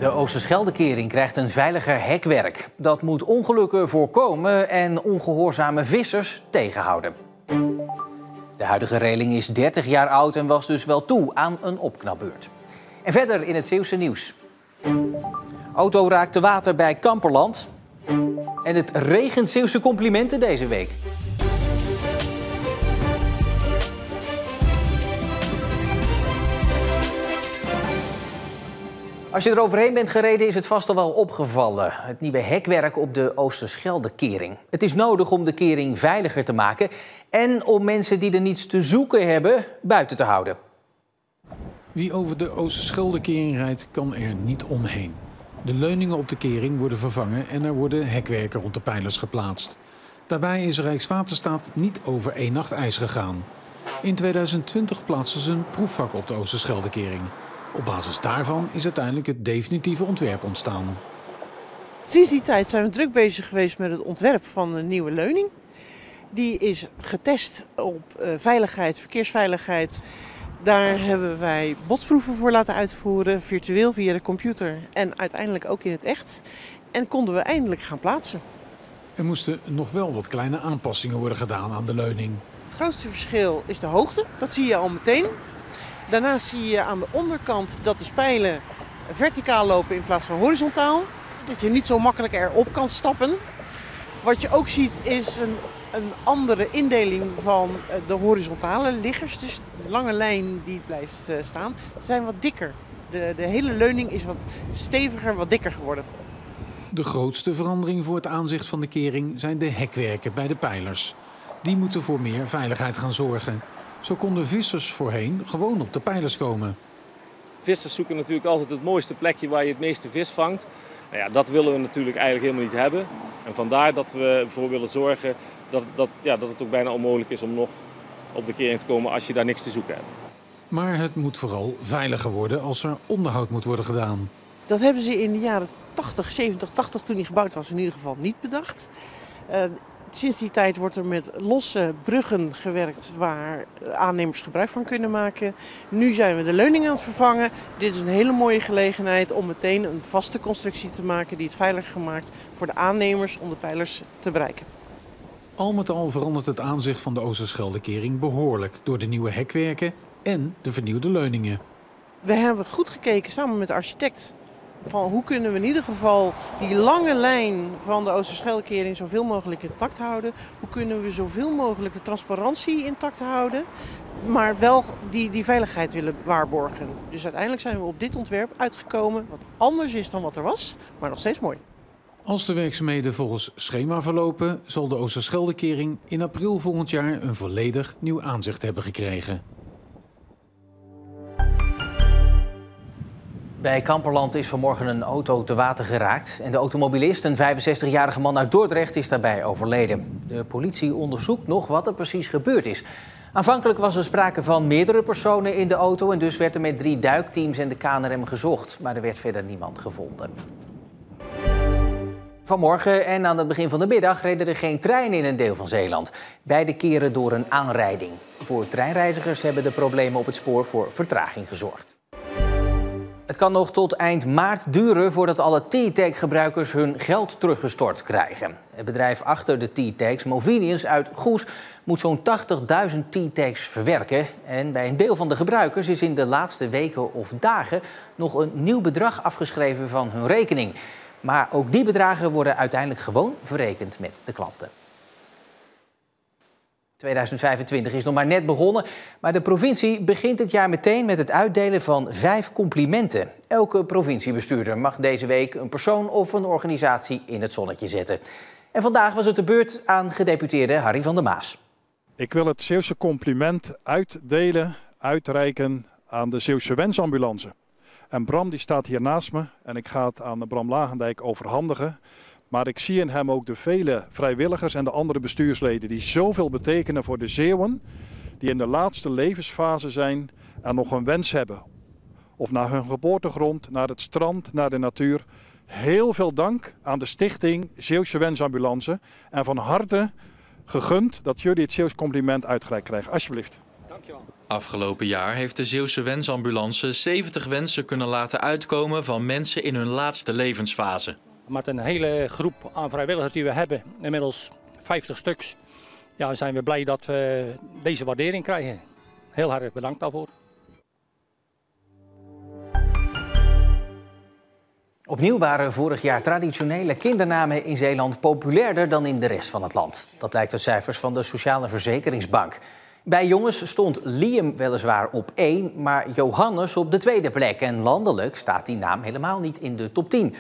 De Oosterscheldekering krijgt een veiliger hekwerk. Dat moet ongelukken voorkomen en ongehoorzame vissers tegenhouden. De huidige reling is 30 jaar oud en was dus wel toe aan een opknapbeurt. En verder in het Zeeuwse nieuws. Auto raakt te water bij Kamperland. En het regent Zeeuwse complimenten deze week. Als je er overheen bent gereden is het vast al wel opgevallen. Het nieuwe hekwerk op de Oosterscheldekering. Het is nodig om de kering veiliger te maken en om mensen die er niets te zoeken hebben buiten te houden. Wie over de Oosterscheldekering rijdt kan er niet omheen. De leuningen op de kering worden vervangen en er worden hekwerken rond de pijlers geplaatst. Daarbij is Rijkswaterstaat niet over één nacht ijs gegaan. In 2020 plaatsten ze een proefvak op de Oosterscheldekering. Op basis daarvan is uiteindelijk het definitieve ontwerp ontstaan. Sinds die tijd zijn we druk bezig geweest met het ontwerp van een nieuwe leuning. Die is getest op veiligheid, verkeersveiligheid. Daar hebben wij botsproeven voor laten uitvoeren, virtueel via de computer en uiteindelijk ook in het echt. En konden we eindelijk gaan plaatsen. Er moesten nog wel wat kleine aanpassingen worden gedaan aan de leuning. Het grootste verschil is de hoogte, dat zie je al meteen. Daarnaast zie je aan de onderkant dat de spijlen verticaal lopen in plaats van horizontaal. Dat je niet zo makkelijk erop kan stappen. Wat je ook ziet is een andere indeling van de horizontale liggers. Dus de lange lijn die blijft staan, zijn wat dikker. De hele leuning is wat steviger, wat dikker geworden. De grootste verandering voor het aanzicht van de kering zijn de hekwerken bij de pijlers. Die moeten voor meer veiligheid gaan zorgen. Zo konden vissers voorheen gewoon op de pijlers komen. Vissers zoeken natuurlijk altijd het mooiste plekje waar je het meeste vis vangt. Nou ja, dat willen we natuurlijk eigenlijk helemaal niet hebben. En vandaar dat we ervoor willen zorgen dat het ook bijna onmogelijk is om nog op de kering te komen als je daar niks te zoeken hebt. Maar het moet vooral veiliger worden als er onderhoud moet worden gedaan. Dat hebben ze in de jaren 70, toen die gebouwd was, in ieder geval niet bedacht. Sinds die tijd wordt er met losse bruggen gewerkt waar aannemers gebruik van kunnen maken. Nu zijn we de leuning aan het vervangen. Dit is een hele mooie gelegenheid om meteen een vaste constructie te maken die het veiliger maakt voor de aannemers om de pijlers te bereiken. Al met al verandert het aanzicht van de Oosterscheldekering behoorlijk door de nieuwe hekwerken en de vernieuwde leuningen. We hebben goed gekeken samen met de architect van hoe kunnen we in ieder geval die lange lijn van de Oosterscheldekering zoveel mogelijk intact houden. Hoe kunnen we zoveel mogelijk de transparantie intact houden, maar wel die veiligheid willen waarborgen. Dus uiteindelijk zijn we op dit ontwerp uitgekomen wat anders is dan wat er was, maar nog steeds mooi. Als de werkzaamheden volgens schema verlopen, zal de Oosterscheldekering in april volgend jaar een volledig nieuw aanzicht hebben gekregen. Bij Kamperland is vanmorgen een auto te water geraakt. En de automobilist, een 65-jarige man uit Dordrecht, is daarbij overleden. De politie onderzoekt nog wat er precies gebeurd is. Aanvankelijk was er sprake van meerdere personen in de auto en dus werd er met 3 duikteams en de KNRM gezocht. Maar er werd verder niemand gevonden. Vanmorgen en aan het begin van de middag reden er geen treinen in een deel van Zeeland. Beide keren door een aanrijding. Voor treinreizigers hebben de problemen op het spoor voor vertraging gezorgd. Het kan nog tot eind maart duren voordat alle T-Tag-gebruikers hun geld teruggestort krijgen. Het bedrijf achter de T-Tags, Movinius uit Goes, moet zo'n 80.000 T-Tags verwerken. En bij een deel van de gebruikers is in de laatste weken of dagen nog een nieuw bedrag afgeschreven van hun rekening. Maar ook die bedragen worden uiteindelijk gewoon verrekend met de klanten. 2025 is nog maar net begonnen, maar de provincie begint het jaar meteen met het uitdelen van 5 complimenten. Elke provinciebestuurder mag deze week een persoon of een organisatie in het zonnetje zetten. En vandaag was het de beurt aan gedeputeerde Harry van der Maas. Ik wil het Zeeuwse compliment uitdelen, uitreiken aan de Zeeuwse Wensambulance. En Bram die staat hier naast me en ik ga het aan Bram Lagendijk overhandigen. Maar ik zie in hem ook de vele vrijwilligers en de andere bestuursleden die zoveel betekenen voor de Zeeuwen. Die in de laatste levensfase zijn en nog een wens hebben. Of naar hun geboortegrond, naar het strand, naar de natuur. Heel veel dank aan de stichting Zeeuwse Wensambulance. En van harte gegund dat jullie het Zeeuws compliment uitgereikt krijgen. Alsjeblieft. Dankjewel. Afgelopen jaar heeft de Zeeuwse Wensambulance 70 wensen kunnen laten uitkomen van mensen in hun laatste levensfase. Met een hele groep aan vrijwilligers die we hebben, inmiddels 50 stuks, ja, zijn we blij dat we deze waardering krijgen. Heel hartelijk bedankt daarvoor. Opnieuw waren vorig jaar traditionele kindernamen in Zeeland populairder dan in de rest van het land. Dat blijkt uit cijfers van de Sociale Verzekeringsbank. Bij jongens stond Liam weliswaar op 1, maar Johannes op de 2e plek. En landelijk staat die naam helemaal niet in de top 10.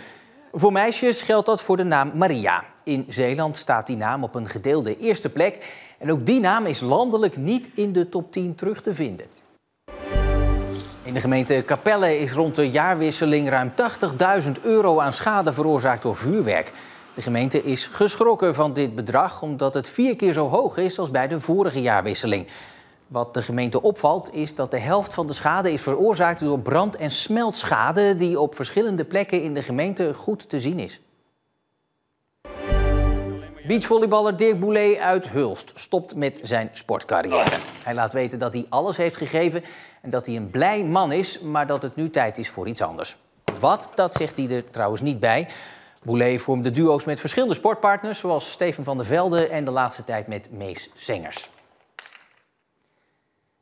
Voor meisjes geldt dat voor de naam Maria. In Zeeland staat die naam op een gedeelde 1e plek. En ook die naam is landelijk niet in de top 10 terug te vinden. In de gemeente Capelle is rond de jaarwisseling ruim €80.000 aan schade veroorzaakt door vuurwerk. De gemeente is geschrokken van dit bedrag omdat het 4 keer zo hoog is als bij de vorige jaarwisseling. Wat de gemeente opvalt is dat de helft van de schade is veroorzaakt door brand- en smeltschade die op verschillende plekken in de gemeente goed te zien is. Beachvolleyballer Dirk Boulé uit Hulst stopt met zijn sportcarrière. Hij laat weten dat hij alles heeft gegeven en dat hij een blij man is, maar dat het nu tijd is voor iets anders. Wat, dat zegt hij er trouwens niet bij. Boulé vormde duo's met verschillende sportpartners, zoals Steven van der Velde en de laatste tijd met Mees Zengers.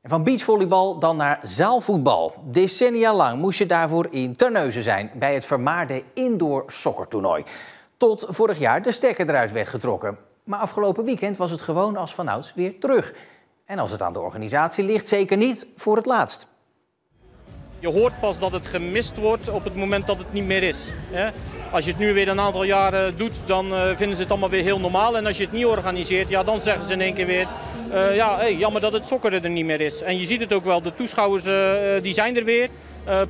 En van beachvolleybal dan naar zaalvoetbal. Decennia lang moest je daarvoor in Terneuzen zijn bij het vermaarde indoor sokkertoernooi. Tot vorig jaar de stekker eruit werd getrokken. Maar afgelopen weekend was het gewoon als vanouds weer terug. En als het aan de organisatie ligt, zeker niet voor het laatst. Je hoort pas dat het gemist wordt op het moment dat het niet meer is. Als je het nu weer een aantal jaren doet, dan vinden ze het allemaal weer heel normaal. En als je het niet organiseert, ja, dan zeggen ze in één keer weer... jammer dat het sokker er niet meer is. En je ziet het ook wel, de toeschouwers die zijn er weer.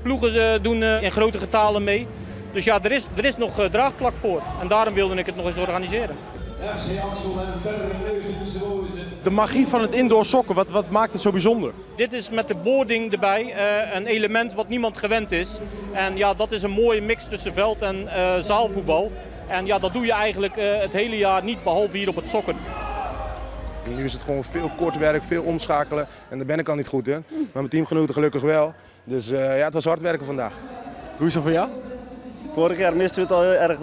Ploegen doen in grote getalen mee. Dus ja, er is nog draagvlak voor. En daarom wilde ik het nog eens organiseren. De magie van het indoor sokken, wat maakt het zo bijzonder? Dit is met de boarding erbij een element wat niemand gewend is. En ja, dat is een mooie mix tussen veld- en zaalvoetbal. En ja, dat doe je eigenlijk het hele jaar niet, behalve hier op het sokken. Nu is het gewoon veel kort werk, veel omschakelen. En daar ben ik al niet goed in. Maar mijn teamgenoten gelukkig wel. Dus ja, het was hard werken vandaag. Hoe is het voor jou? Vorig jaar misten we het al heel erg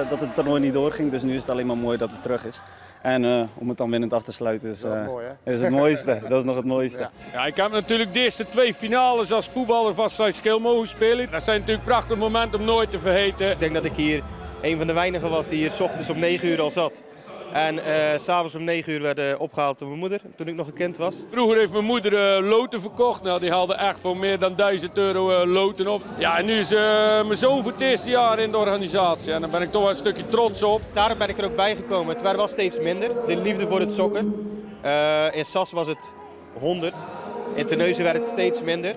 dat het toernooi niet doorging. Dus nu is het alleen maar mooi dat het terug is. En om het dan winnend af te sluiten is het mooiste. Dat is nog het mooiste. Ja, ik heb natuurlijk de eerste 2 finales als voetballer vast zijn skill mogen spelen. Dat zijn natuurlijk prachtige momenten om nooit te vergeten. Ik denk dat ik hier een van de weinigen was die hier 's ochtends om 9 uur al zat. En 's avonds om 9 uur werd opgehaald door mijn moeder, toen ik nog een kind was. Vroeger heeft mijn moeder loten verkocht. Nou, die haalde echt voor meer dan €1000 loten op. Ja, en nu is mijn zoon voor het eerste jaar in de organisatie. En daar ben ik toch wel een stukje trots op. Daarom ben ik er ook bij gekomen. Het werd wel steeds minder, de liefde voor het sokken. In SAS was het 100, in Terneuzen werd het steeds minder.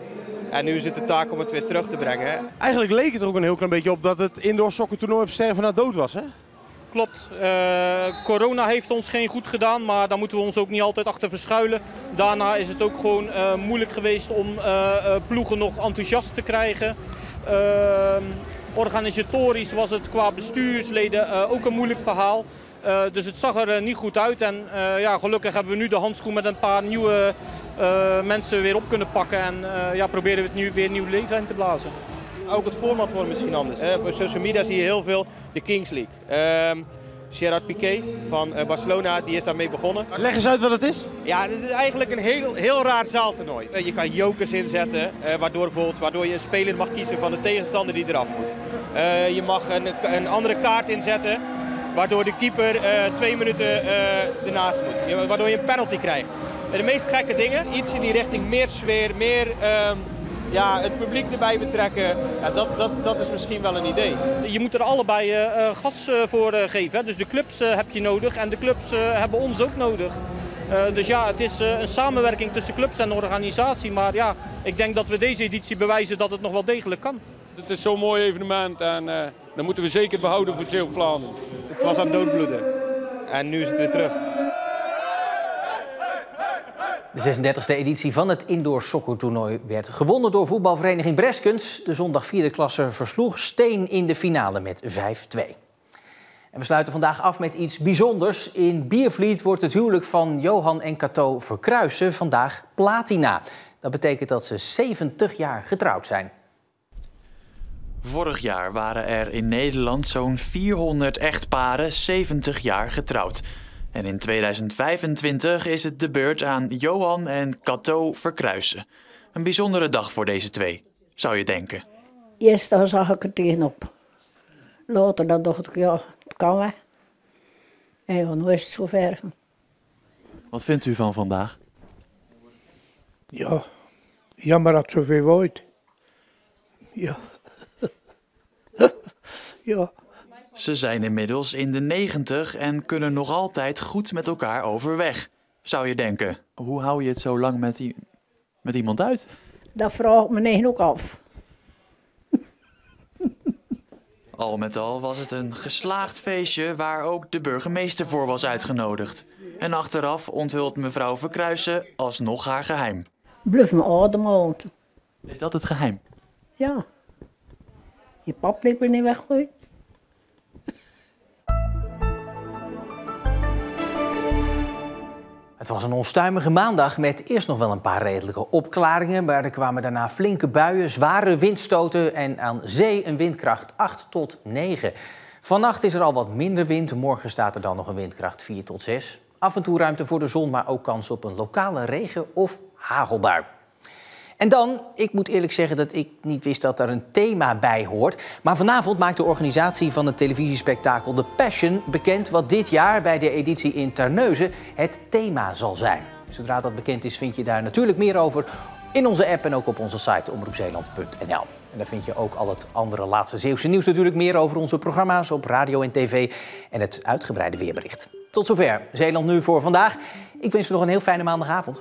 En nu is het de taak om het weer terug te brengen. Eigenlijk leek het er ook een heel klein beetje op dat het indoor sokkentoernooi op sterven na dood was, hè? Klopt. Corona heeft ons geen goed gedaan, maar daar moeten we ons ook niet altijd achter verschuilen. Daarna is het ook gewoon moeilijk geweest om ploegen nog enthousiast te krijgen. Organisatorisch was het qua bestuursleden ook een moeilijk verhaal. Dus het zag er niet goed uit. En gelukkig hebben we nu de handschoen met een paar nieuwe mensen weer op kunnen pakken. En proberen we het nu weer nieuw leven in te blazen. Ook het format wordt misschien anders. Op social media zie je heel veel de Kings League. Gerard Piqué van Barcelona die is daarmee begonnen. Leg eens uit wat het is. Ja, het is eigenlijk een heel raar zaaltoernooi. Je kan jokers inzetten, waardoor je een speler mag kiezen van de tegenstander die eraf moet. Je mag een andere kaart inzetten, waardoor de keeper 2 minuten ernaast moet. Waardoor je een penalty krijgt. De meest gekke dingen, iets in die richting, meer sfeer, meer... het publiek erbij betrekken, dat is misschien wel een idee. Je moet er allebei gas voor geven. Hè? Dus de clubs heb je nodig en de clubs hebben ons ook nodig. Dus ja, het is een samenwerking tussen clubs en organisatie. Maar ja, ik denk dat we deze editie bewijzen dat het nog wel degelijk kan. Het is zo'n mooi evenement en dat moeten we zeker behouden voor Zeeuw-Vlaanderen. Het was aan doodbloeden en nu is het weer terug. De 36e editie van het indoor sokkertoernooi werd gewonnen door voetbalvereniging Breskens. De zondag 4e klasse versloeg Steen in de finale met 5-2. En we sluiten vandaag af met iets bijzonders. In Biervliet wordt het huwelijk van Johan en Cato Verkruijsen vandaag platina. Dat betekent dat ze 70 jaar getrouwd zijn. Vorig jaar waren er in Nederland zo'n 400 echtparen 70 jaar getrouwd. En in 2025 is het de beurt aan Johan en Cato Verkruijsen. Een bijzondere dag voor deze twee, zou je denken. Eerst dan zag ik er tegenop. Later dan dacht ik, ja, het kan wel. En nu is het zover. Wat vindt u van vandaag? Ja, jammer dat zoveel wordt. Ja. Ja. Ze zijn inmiddels in de 90 en kunnen nog altijd goed met elkaar overweg, zou je denken. Hoe hou je het zo lang met iemand uit? Dat vraag ik me eigen ook af. Al met al was het een geslaagd feestje waar ook de burgemeester voor was uitgenodigd. En achteraf onthult mevrouw Verkruijsen alsnog haar geheim. Blijf me ademhalen. Is dat het geheim? Ja. Je paplepel niet weggooien. Het was een onstuimige maandag met eerst nog wel een paar redelijke opklaringen. Maar er kwamen daarna flinke buien, zware windstoten en aan zee een windkracht 8 tot 9. Vannacht is er al wat minder wind. Morgen staat er dan nog een windkracht 4 tot 6. Af en toe ruimte voor de zon, maar ook kans op een lokale regen- of hagelbui. En dan, ik moet eerlijk zeggen dat ik niet wist dat er een thema bij hoort. Maar vanavond maakt de organisatie van het televisiespektakel The Passion bekend wat dit jaar bij de editie in Terneuzen het thema zal zijn. Zodra dat bekend is vind je daar natuurlijk meer over in onze app en ook op onze site omroepzeeland.nl. En daar vind je ook al het andere laatste Zeeuwse nieuws, natuurlijk meer over onze programma's op radio en tv en het uitgebreide weerbericht. Tot zover Zeeland Nu voor vandaag. Ik wens u nog een heel fijne maandagavond.